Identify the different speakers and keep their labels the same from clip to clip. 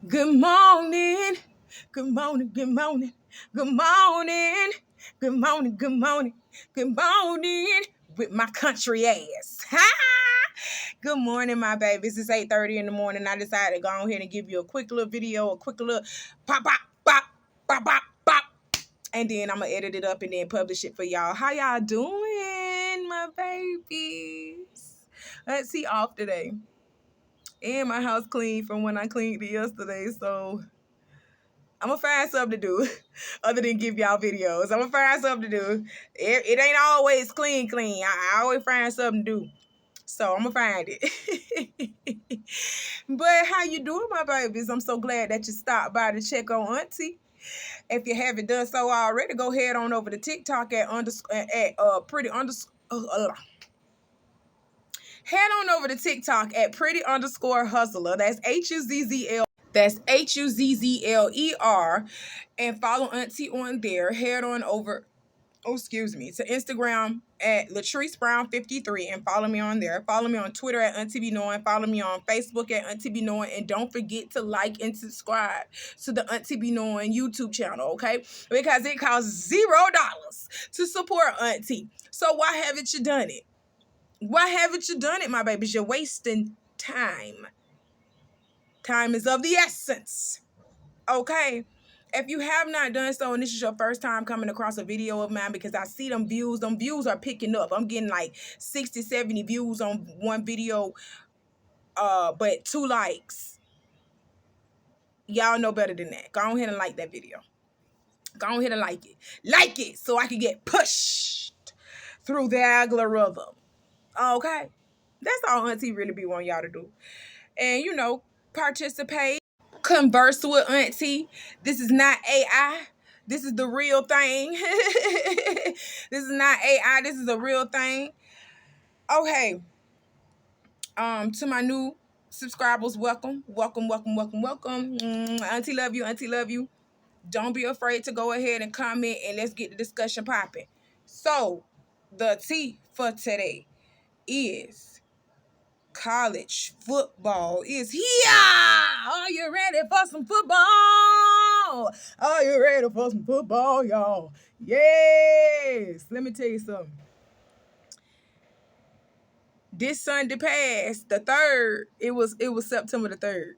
Speaker 1: Good morning. Good morning. Good morning. Good morning. Good morning. Good morning. Good morning. With my country ass. Ha! Good morning, my babies. It's 8:30 in the morning. I decided to go ahead and give you a quick little video, a quick little pop, pop, pop, pop, pop, pop. And then I'm going to edit it up and then publish it for y'all. How y'all doing, my babies? Let's see off today. And my house clean from when I cleaned it yesterday. So I'm going to find something to do other than give y'all videos. I'm going to find something to do. It ain't always clean. I always find something to do. So I'm going to find it. But how you doing, my babies? I'm so glad that you stopped by to check on Auntie. If you haven't done so already, go head on over to TikTok at pretty underscore. Head on over to TikTok at pretty_huzzler. That's HUZZL. That's HUZZLER. And follow Auntie on there. Head on over, to Instagram at Trice Brown 53 and follow me on there. Follow me on Twitter at Auntie Be Knowing. Follow me on Facebook at Auntie Be Knowing. And don't forget to like and subscribe to the Auntie Be Knowing YouTube channel, okay? Because it costs $0 to support Auntie. So why haven't you done it? Why haven't you done it, my babies? You're wasting time. Time is of the essence. Okay? If you have not done so and this is your first time coming across a video of mine, because I see them views are picking up. I'm getting like 60, 70 views on one video, but 2 likes. Y'all know better than that. Go ahead and like that video. Go ahead and like it. Like it so I can get pushed through the algorithm. Okay? That's all Auntie really be wanting y'all to do. And, participate. Converse with Auntie. This is not AI. This is the real thing. This is not AI. This is a real thing. Okay. To my new subscribers, welcome. Welcome. Auntie love you. Auntie love you. Don't be afraid to go ahead and comment and let's get the discussion popping. So, the tea for today is college football is here. Are you ready for some football? Are you ready for some football, y'all? Yes. Let me tell you something. This Sunday past, the 3rd, it was September the 3rd.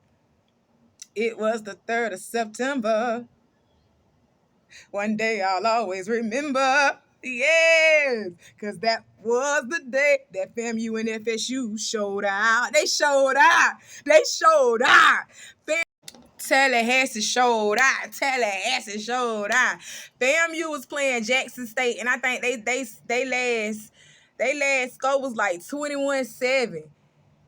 Speaker 1: It was the 3rd of September. One day I'll always remember. Yes, because that was the day that FAMU and FSU showed out. They showed out. Tallahassee showed out. FAMU was playing Jackson State, and I think they last score was like 21-7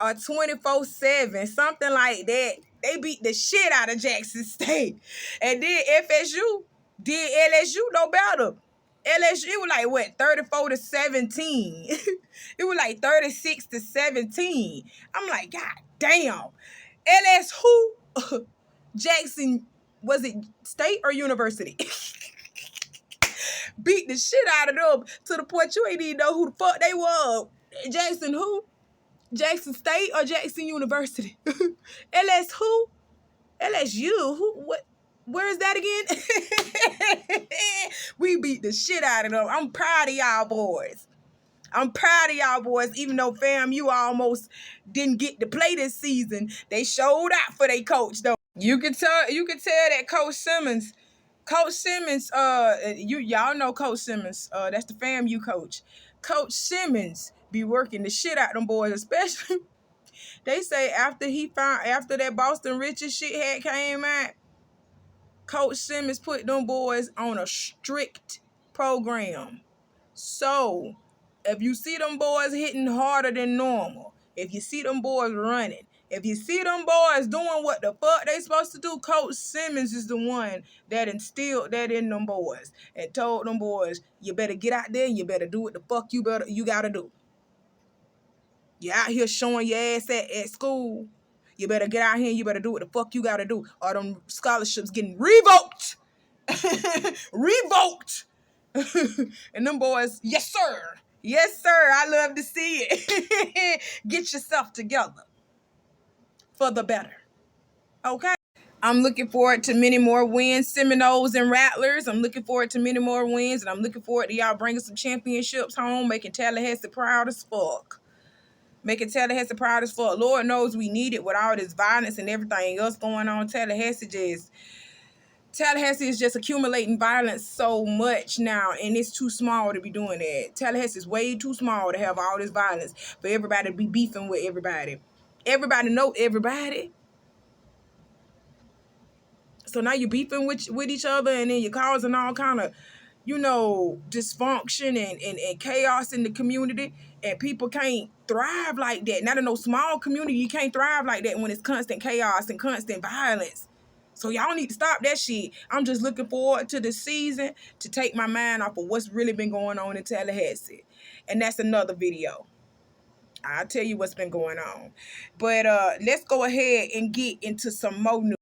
Speaker 1: or 24-7, something like that. They beat the shit out of Jackson State, and then FSU did LSU no better. LSU, it was like what, 34-17. It was like 36-17. I'm like, God damn. LS who? Jackson, was it state or university? Beat the shit out of them to the point you ain't even know who the fuck they were. Jackson who? Jackson State or Jackson University? LS who? LSU? Who? What? Where is that again? We beat the shit out of them. I'm proud of y'all boys. Even though FAMU almost didn't get to play this season. They showed out for their coach, though. You can tell that Coach Simmons, y'all know Coach Simmons. That's the FAMU coach. Coach Simmons be working the shit out of them boys, especially. They say after that Boston Richards shit had came out, Coach Simmons put them boys on a strict program. So, if you see them boys hitting harder than normal, if you see them boys running, if you see them boys doing what the fuck they supposed to do, Coach Simmons is the one that instilled that in them boys and told them boys, you better get out there and you better do what the fuck you gotta do. You out here showing your ass at school. You better get out here and you better do what the fuck you gotta do. Or them scholarships getting revoked. Revoked. And them boys, yes, sir. Yes, sir. I love to see it. Get yourself together for the better. Okay? I'm looking forward to many more wins, Seminoles and Rattlers. I'm looking forward to many more wins, and I'm looking forward to y'all bringing some championships home, making Tallahassee proud as fuck. Making Tallahassee proud as fuck. Lord knows we need it with all this violence and everything else going on. Tallahassee is just accumulating violence so much now, and it's too small to be doing that. Tallahassee is way too small to have all this violence for everybody to be beefing with everybody. Everybody know everybody. So now you're beefing with each other, and then you're causing all kind of, dysfunction and chaos in the community, and people can't thrive like that. Not in no small community, you can't thrive like that when it's constant chaos and constant violence. So y'all need to stop that shit. I'm just looking forward to the season to take my mind off of what's really been going on in Tallahassee. And that's another video. I'll tell you what's been going on. But let's go ahead and get into some more news.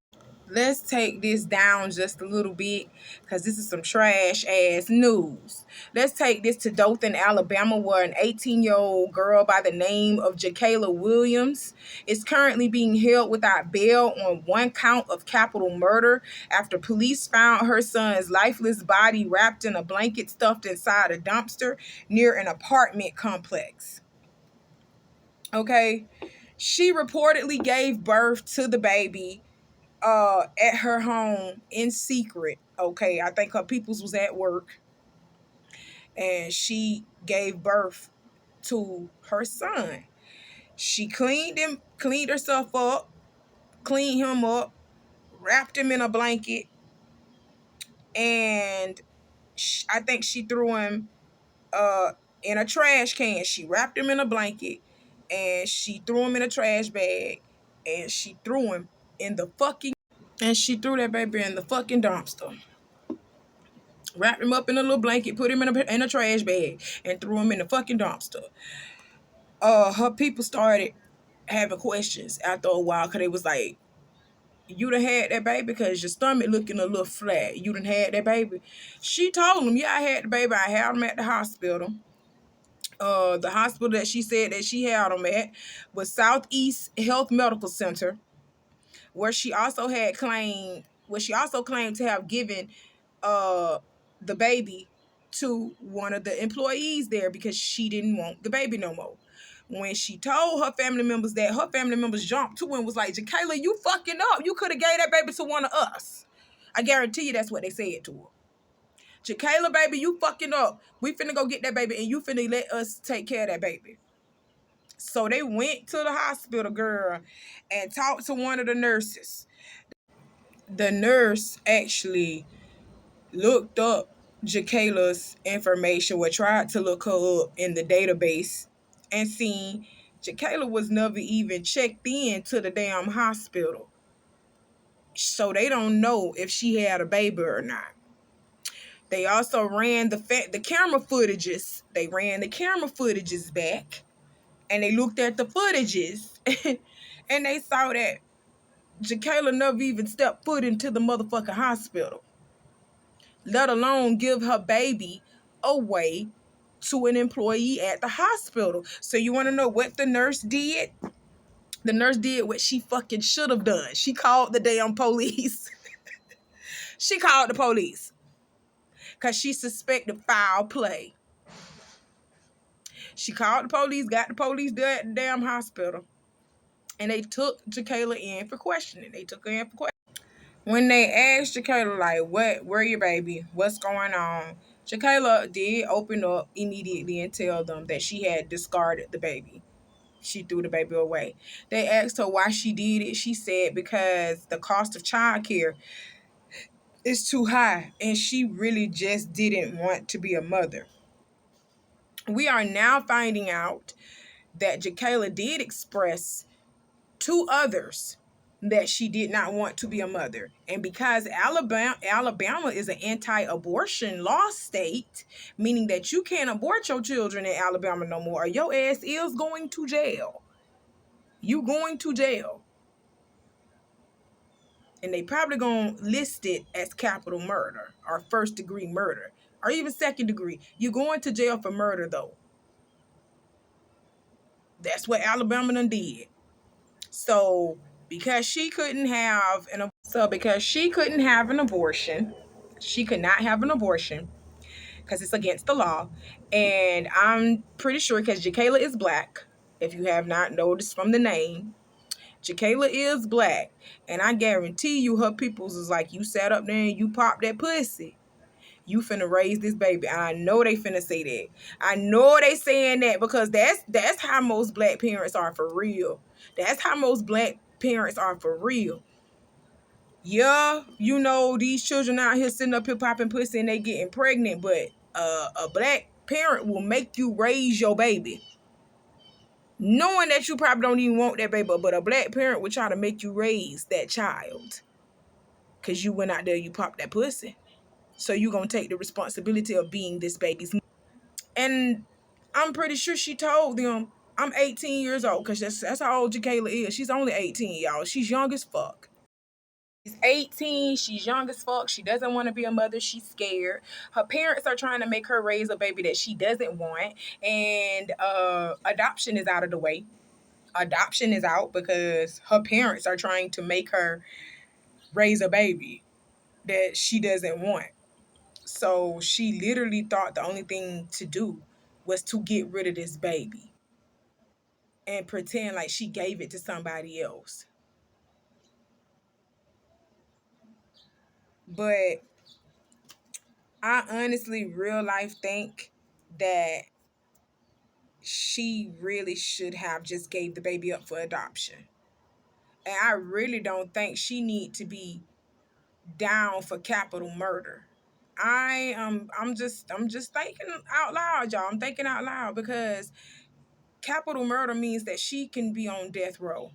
Speaker 1: Let's take this down just a little bit because this is some trash ass news. Let's take this to Dothan, Alabama, where an 18-year-old girl by the name of Jakayla Williams is currently being held without bail on one count of capital murder after police found her son's lifeless body wrapped in a blanket stuffed inside a dumpster near an apartment complex. Okay, she reportedly gave birth to the baby at her home in secret. Okay, I think her peoples was at work, and she gave birth to her son. She cleaned herself up, cleaned him up, wrapped him in a blanket, and I think she threw him in a trash can. She wrapped him in a blanket, and she threw him in a trash bag, and she threw him in the fucking and she threw that baby in the fucking dumpster. Wrapped him up in a little blanket, put him in a trash bag, and threw him in the fucking dumpster. Her people started having questions after a while, because they was like, you done had that baby because your stomach looking a little flat. You done had that baby. She told them, yeah, I had the baby. I had him at the hospital. The hospital that she said that she had him at was Southeast Health Medical Center, where she also claimed to have given the baby to one of the employees there because she didn't want the baby no more. When she told her family members that, her family members jumped to and was like, Jakayla, you fucking up. You could have gave that baby to one of us. I guarantee you that's what they said to her. Jakayla, baby, you fucking up. We finna go get that baby, and you finna let us take care of that baby. So they went to the hospital, girl, and talked to one of the nurses. The nurse actually looked up Jakayla's information, or tried to look her up in the database, and seen Jakayla was never even checked in to the damn hospital. So they don't know if she had a baby or not. They also ran the camera footages. They ran the camera footages back, and they looked at the footages, and they saw that Jakayla never even stepped foot into the motherfucking hospital, let alone give her baby away to an employee at the hospital. So you want to know what the nurse did? The nurse did what she fucking should have done. She called the damn police. She called the police because she suspected foul play. She called the police, got the police there at the damn hospital, and they took Jakayla in for questioning. When they asked Jakayla, like, where your baby? What's going on? Jakayla did open up immediately and tell them that she had discarded the baby. She threw the baby away. They asked her why she did it. She said because the cost of childcare is too high, and she really just didn't want to be a mother. We are now finding out that Jakayla did express to others that she did not want to be a mother. And because Alabama is an anti-abortion law state, meaning that you can't abort your children in Alabama no more, or your ass is going to jail. You going to jail. And they probably gonna list it as capital murder or first degree murder or even second degree. You're going to jail for murder though. That's what Alabama done did. So because she couldn't have because she couldn't have an abortion, she could not have an abortion because it's against the law. And I'm pretty sure, because Jakayla is black, if you have not noticed from the name, Jakayla is black. And I guarantee you her peoples is like, you sat up there and you popped that pussy, you finna raise this baby. I know they finna say that. I know they saying that because that's how most black parents are for real. That's how most black parents are for real. Yeah, you know, these children out here sitting up here popping pussy and they getting pregnant, but a black parent will make you raise your baby, knowing that you probably don't even want that baby, but a black parent will try to make you raise that child because you went out there, you popped that pussy. So you gonna take the responsibility of being this baby's. And I'm pretty sure she told them, I'm 18 years old, because that's how old Jakayla is. She's only 18, y'all. She's young as fuck. She's 18. She's young as fuck. She doesn't want to be a mother. She's scared. Her parents are trying to make her raise a baby that she doesn't want. And adoption is out of the way. Adoption is out because her parents are trying to make her raise a baby that she doesn't want. So she literally thought the only thing to do was to get rid of this baby and pretend like she gave it to somebody else. But I honestly, real life, think that she really should have just gave the baby up for adoption. And I really don't think she need to be down for capital murder. I'm just thinking out loud, y'all. I'm thinking out loud because capital murder means that she can be on death row.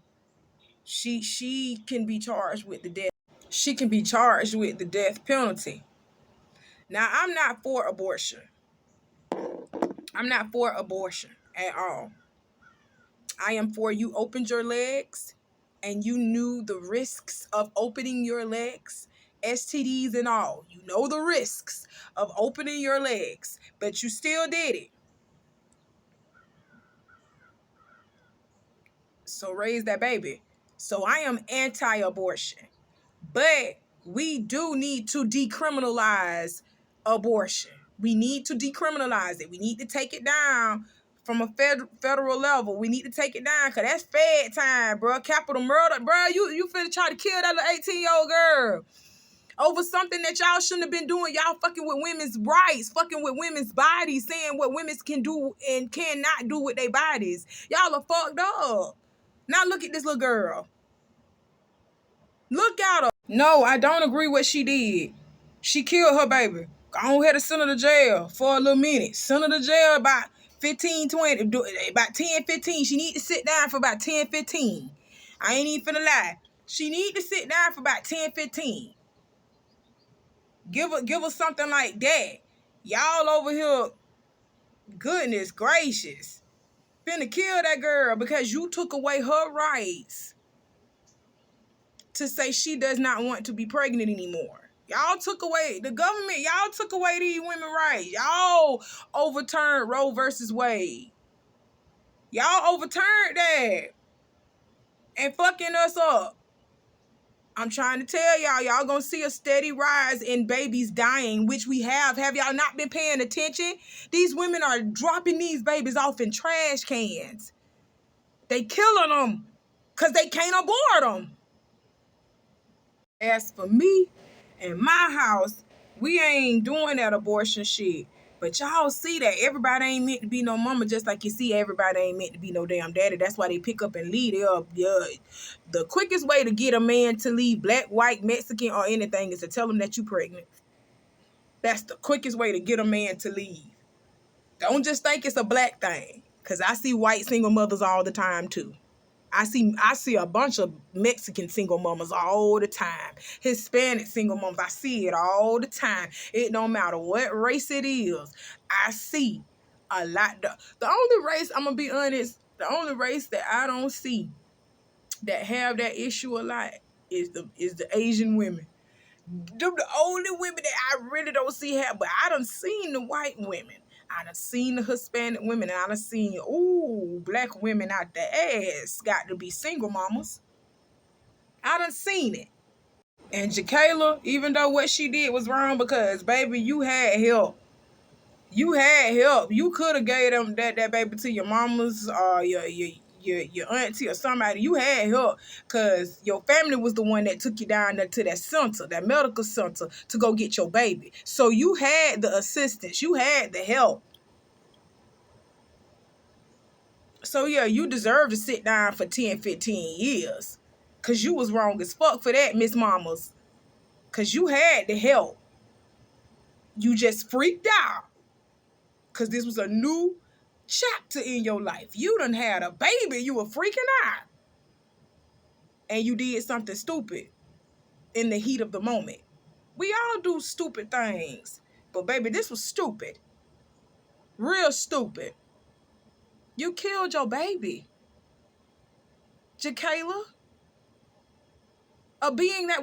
Speaker 1: She can be charged with the death. She can be charged with the death penalty. Now, I'm not for abortion. I'm not for abortion at all. I am for you opened your legs and you knew the risks of opening your legs, STDs and all. You know the risks of opening your legs, but you still did it. So raise that baby. So I am anti-abortion. But we do need to decriminalize abortion. We need to decriminalize it. We need to take it down from a federal level. We need to take it down because that's fed time, bro. Capital murder, bro. You finna try to kill that little 18-year-old girl over something that y'all shouldn't have been doing. Y'all fucking with women's rights, fucking with women's bodies, saying what women can do and cannot do with their bodies. Y'all are fucked up. Now look at this little girl. Look at her. No, I don't agree what she did. She killed her baby. Go ahead and send her to jail for a little minute. Send her to jail about 15, 20, about 10, 15. She need to sit down for about 10, 15. I ain't even finna lie. She need to sit down for about 10, 15. Give her something like that. Y'all over here, goodness gracious, finna kill that girl because you took away her rights to say she does not want to be pregnant anymore. Y'all took away, the government, y'all took away these women's rights. Y'all overturned Roe versus Wade. Y'all overturned that and fucking us up. I'm trying to tell y'all gonna see a steady rise in babies dying, which we have. Have y'all not been paying attention? These women are dropping these babies off in trash cans. They killing them because they can't abort them. As for me and my house, we ain't doing that abortion shit. But y'all see that everybody ain't meant to be no mama, just like you see everybody ain't meant to be no damn daddy. That's why they pick up and leave. The quickest way to get a man to leave, black, white, Mexican, or anything, is to tell him that you pregnant. That's the quickest way to get a man to leave. Don't just think it's a black thing, because I see white single mothers all the time too. I see a bunch of Mexican single mamas all the time. Hispanic single mamas, I see it all the time. It don't matter what race it is. I see a lot. The only race, I'm going to be honest, the only race that I don't see that have that issue a lot is the Asian women. They're the only women that I really don't see have, but I done seen the white women. I done seen the Hispanic women, and I done seen, black women out the ass got to be single mamas. I done seen it. And Jakayla, even though what she did was wrong, because baby, you had help. You had help. You could have gave them that baby to your mamas or your auntie or somebody. You had help because your family was the one that took you down there to that center, that medical center, to go get your baby. So you had the assistance. You had the help. So yeah, you deserve to sit down for 10, 15 years. Cause you was wrong as fuck for that, Miss Mamas. Cause you had the help. You just freaked out. Cause this was a new chapter in your life. You done had a baby. You were freaking out. And you did something stupid in the heat of the moment. We all do stupid things. But baby, this was stupid. Real stupid. You killed your baby. Jakayla. A being that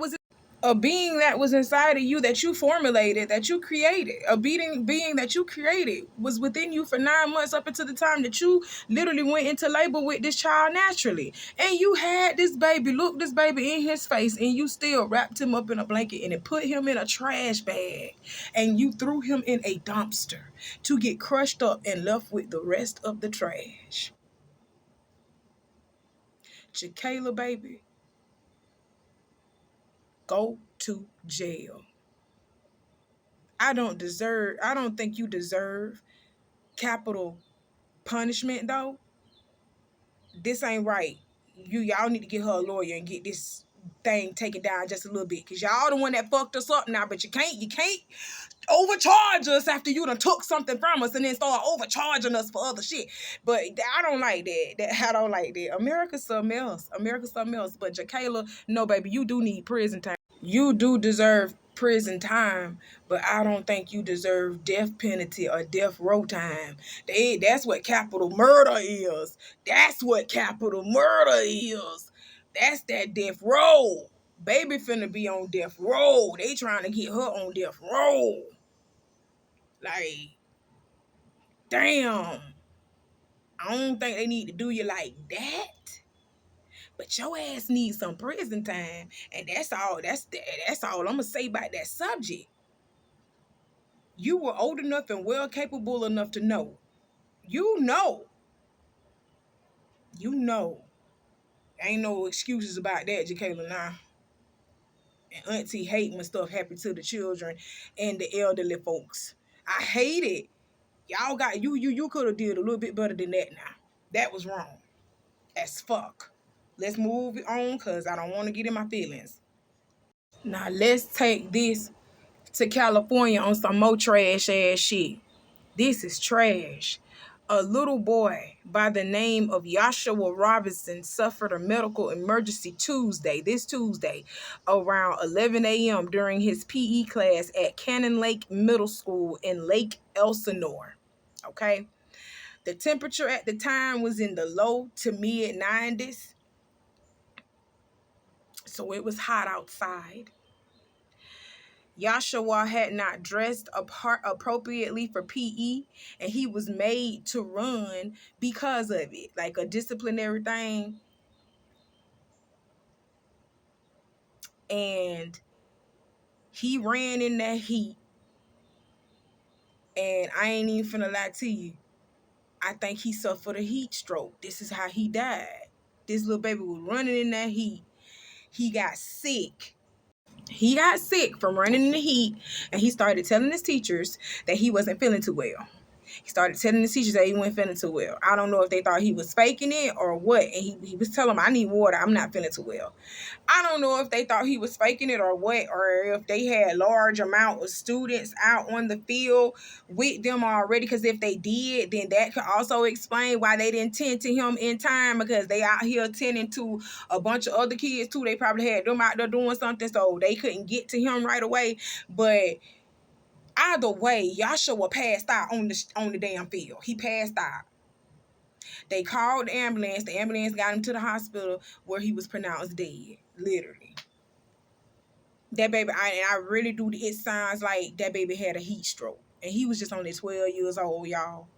Speaker 1: was inside of you, that you formulated, that you created, a being that you created was within you for 9 months up until the time that you literally went into labor with this child naturally. And you had this baby, look this baby in his face, and you still wrapped him up in a blanket and then put him in a trash bag. And you threw him in a dumpster to get crushed up and left with the rest of the trash. Jakayla, baby, go to jail. I don't think you deserve capital punishment though. This ain't right. Y'all need to get her a lawyer and get this thing taken down just a little bit. Cause y'all the one that fucked us up now, but you can't overcharge us after you done took something from us and then start overcharging us for other shit. But I don't like that. I don't like that. America's something else. But Jakayla, no baby, you do need prison time. You do deserve prison time, but I don't think you deserve death penalty or death row time. That's what capital murder is. That's what capital murder is. That's that death row. Baby finna be on death row. They trying to get her on death row. Like, damn. I don't think they need to do you like that. But your ass needs some prison time. And that's all I'm going to say about that subject. You were old enough and well capable enough to know. You know. Ain't no excuses about that, Jakayla, nah. And Auntie hate when stuff happen to the children and the elderly folks. I hate it. Y'all got you could have did a little bit better than that now. That was wrong. As fuck. Let's move on because I don't want to get in my feelings. Now let's take this to California on some more trash ass shit. This is trash. A little boy by the name of Yashua Robinson suffered a medical emergency this Tuesday, around 11 a.m. during his PE class at Cannon Lake Middle School in Lake Elsinore. Okay? The temperature at the time was in the low to mid 90s. So it was hot outside. Yashua had not dressed appropriately for PE, and he was made to run because of it, like a disciplinary thing. And he ran in that heat, and I ain't even finna lie to you. I think he suffered a heat stroke. This is how he died. This little baby was running in that heat. He got sick. He got sick from running in the heat, and he started telling his teachers that he wasn't feeling too well. He started telling the teachers that he wasn't feeling too well. I don't know if they thought he was faking it or what. And he was telling them, I need water. I'm not feeling too well. I don't know if they thought he was faking it or what, or if they had large amount of students out on the field with them already. Because if they did, then that could also explain why they didn't tend to him in time, because they out here tending to a bunch of other kids too. They probably had them out there doing something, so they couldn't get to him right away. But either way, Yashua passed out on the damn field. He passed out. They called the ambulance. The ambulance got him to the hospital where he was pronounced dead. Literally. That baby, I really do. It sounds like that baby had a heat stroke. And he was just only 12 years old, y'all.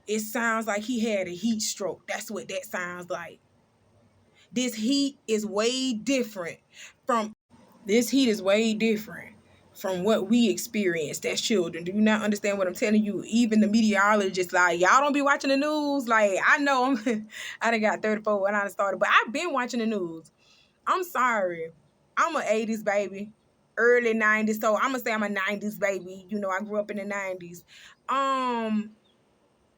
Speaker 1: It sounds like he had a heat stroke. That's what that sounds like. This heat is way different from this heat is way different from what we experienced as children. Do you not understand what I'm telling you? Even the meteorologists, like, y'all don't be watching the news. Like, I know I done got 34 when I started, but I've been watching the news. I'm sorry. I'm an 80s baby, early 90s. So I'm gonna say I'm a 90s baby. You know, I grew up in the 90s.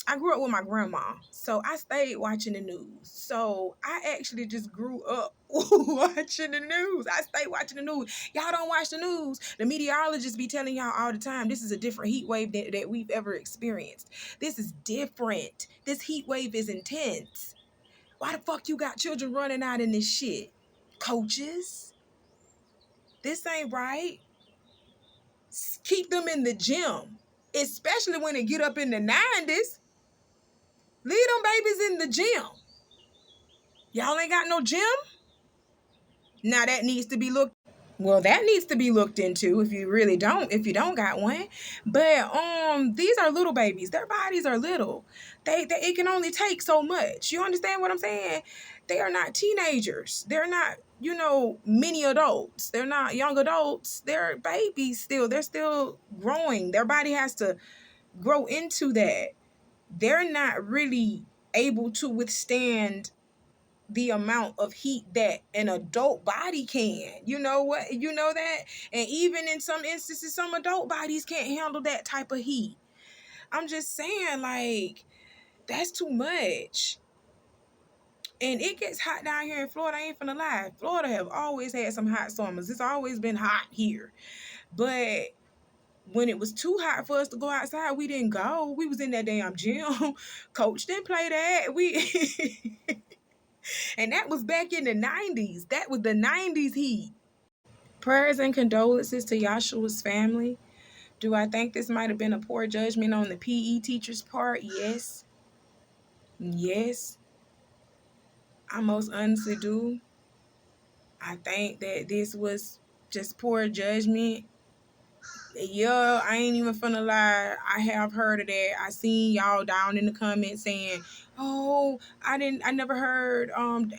Speaker 1: I grew up with my grandma, so I stayed watching the news. So I actually just grew up watching the news. I stayed watching the news. Y'all don't watch the news. The meteorologists be telling y'all all the time, this is a different heat wave that we've ever experienced. This is different. This heat wave is intense. Why the fuck you got children running out in this shit? Coaches, this ain't right. Keep them in the gym, especially when they get up in the 90s. Leave them babies in the gym. Y'all ain't got no gym? Now that needs to be looked. Well, that needs to be looked into if you don't got one. But these are little babies. Their bodies are little. They it can only take so much. You understand what I'm saying? They are not teenagers. They're not, mini adults. They're not young adults. They're babies still. They're still growing. Their body has to grow into that. They're not really able to withstand the amount of heat that an adult body can. You know what? You know that? And even in some instances, some adult bodies can't handle that type of heat. I'm just saying, like, that's too much. And it gets hot down here in Florida. I ain't finna lie. Florida have always had some hot summers. It's always been hot here. But when it was too hot for us to go outside, we didn't go. We was in that damn gym. Coach didn't play that. And that was back in the 90s. That was the 90s heat. Prayers and condolences to Yashua's family. Do I think this might have been a poor judgment on the PE teacher's part? Yes. Yes. I most honestly do. I think that this was just poor judgment. Yeah, I ain't even finna lie. I have heard of that. I seen y'all down in the comments saying, "Oh, I never heard."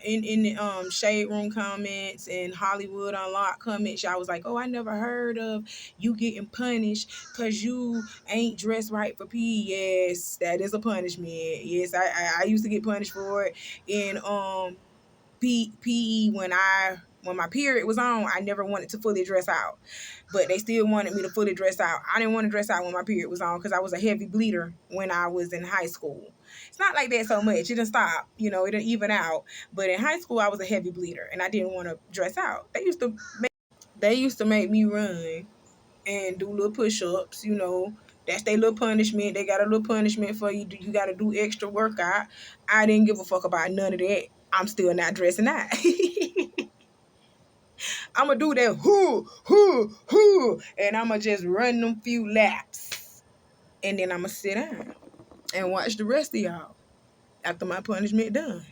Speaker 1: In the shade room comments and Hollywood Unlocked comments, y'all was like, "Oh, I never heard of you getting punished because you ain't dressed right for PE." Yes, that is a punishment. Yes, I used to get punished for it in PE when my period was on. I never wanted to fully dress out, but they still wanted me to fully dress out. I didn't want to dress out when my period was on because I was a heavy bleeder when I was in high school. It's not like that so much. It didn't stop, it didn't even out. But in high school, I was a heavy bleeder and I didn't want to dress out. They used to make me run and do little push-ups. That's their little punishment. They got a little punishment for you. You got to do extra workout. I didn't give a fuck about none of that. I'm still not dressing out. I'm going to do that and I'm going to just run them few laps. And then I'm going to sit down and watch the rest of y'all after my punishment done.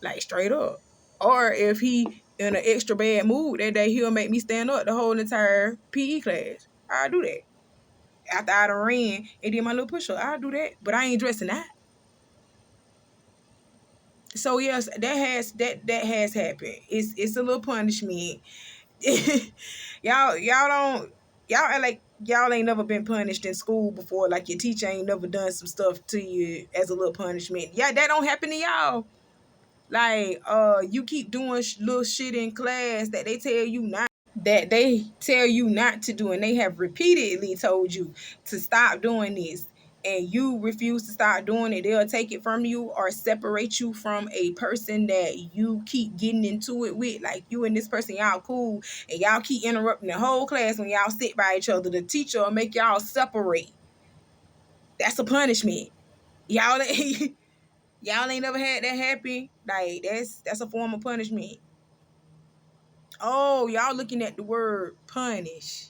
Speaker 1: Like, straight up. Or if he in an extra bad mood that day, he'll make me stand up the whole entire PE class. I'll do that. After I done ran and did my little push-up, I'll do that. But I ain't dressing that. So yes, that has happened. It's a little punishment. y'all act like y'all ain't never been punished in school before. Like your teacher ain't never done some stuff to you as a little punishment. Yeah, that don't happen to y'all. Like you keep doing little shit in class that they tell you not to do, and they have repeatedly told you to stop doing this, and you refuse to stop doing it. They'll take it from you or separate you from a person that you keep getting into it with. Like, you and this person, y'all cool, and y'all keep interrupting the whole class when y'all sit by each other. The teacher will make y'all separate. That's a punishment. Y'all ain't never had that happen. Like, that's a form of punishment. Oh, y'all looking at the word punish.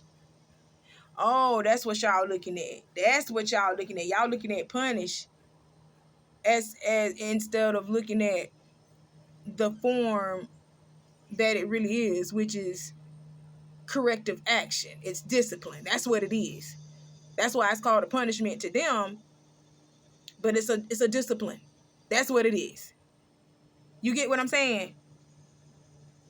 Speaker 1: Oh, that's what y'all looking at. Y'all looking at punish as instead of looking at the form that it really is, which is corrective action. It's discipline. That's what it is. That's why it's called a punishment to them, but it's a discipline. That's what it is. You get what I'm saying?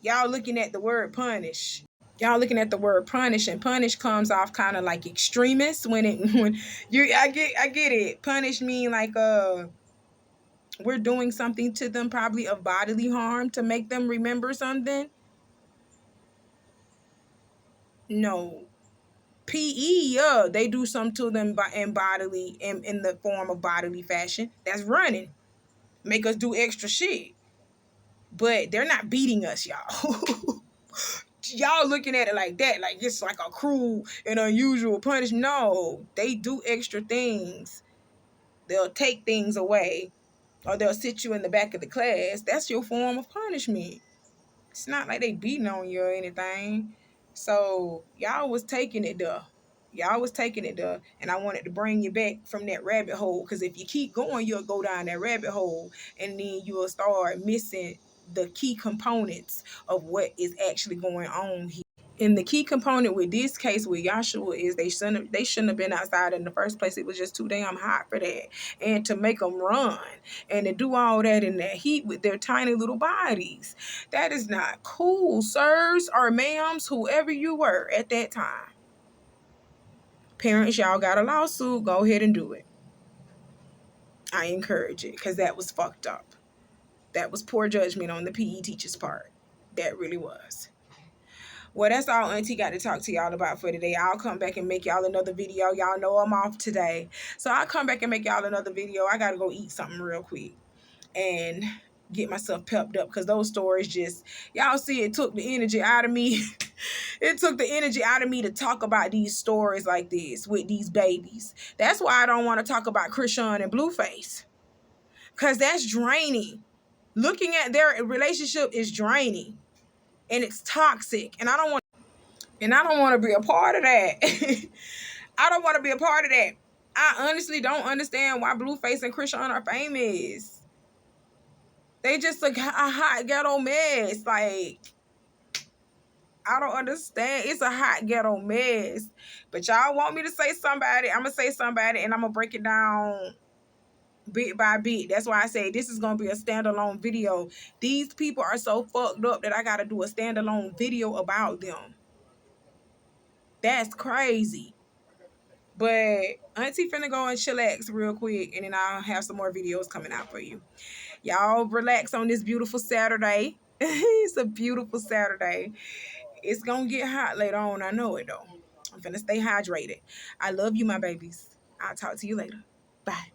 Speaker 1: Y'all looking at the word punish. Y'all looking at the word punish, and punish comes off kind of like extremist when I get it. Punish mean like we're doing something to them, probably of bodily harm, to make them remember something. No. PE, yeah, they do something to them in the form of bodily fashion. That's running. Make us do extra shit. But they're not beating us, y'all. Y'all looking at it like that, like it's like a cruel and unusual punishment. No, they do extra things. They'll take things away, or they'll sit you in the back of the class. That's your form of punishment. It's not like they beating on you or anything. So y'all was taking it there. Y'all was taking it there. And I wanted to bring you back from that rabbit hole. Because if you keep going, you'll go down that rabbit hole. And then you'll start missing the key components of what is actually going on here. And the key component with this case with Yashua is they shouldn't have been outside in the first place. It was just too damn hot for that. And to make them run and to do all that in that heat with their tiny little bodies, that is not cool, sirs or ma'ams, whoever you were at that time. Parents, y'all got a lawsuit, go ahead and do it. I encourage it, because that was fucked up. That was poor judgment on the PE teacher's part. That really was. Well, that's all Auntie got to talk to y'all about for today. I'll come back and make y'all another video. Y'all know I'm off today. So I'll come back and make y'all another video. I got to go eat something real quick and get myself pepped up, because those stories just, y'all see, it took the energy out of me. It took the energy out of me to talk about these stories like this with these babies. That's why I don't want to talk about Krishan and Blueface, because that's draining. Looking at their relationship is draining, and it's toxic, and I don't want to be a part of that. I don't want to be a part of that. I honestly don't understand why Blueface and Krishan are famous. They just a hot ghetto mess. Like, I don't understand. It's a hot ghetto mess. But y'all want me to say somebody, I'm going to say somebody, and I'm going to break it down bit by bit. That's why I say this is going to be a standalone video. These people are so fucked up that I got to do a standalone video about them. That's crazy. But Auntie finna go and chillax real quick, and then I'll have some more videos coming out for you. Y'all relax on this beautiful Saturday. It's a beautiful Saturday. It's gonna get hot later on. I know it though. I'm finna stay hydrated. I love you, my babies. I'll talk to you later. Bye.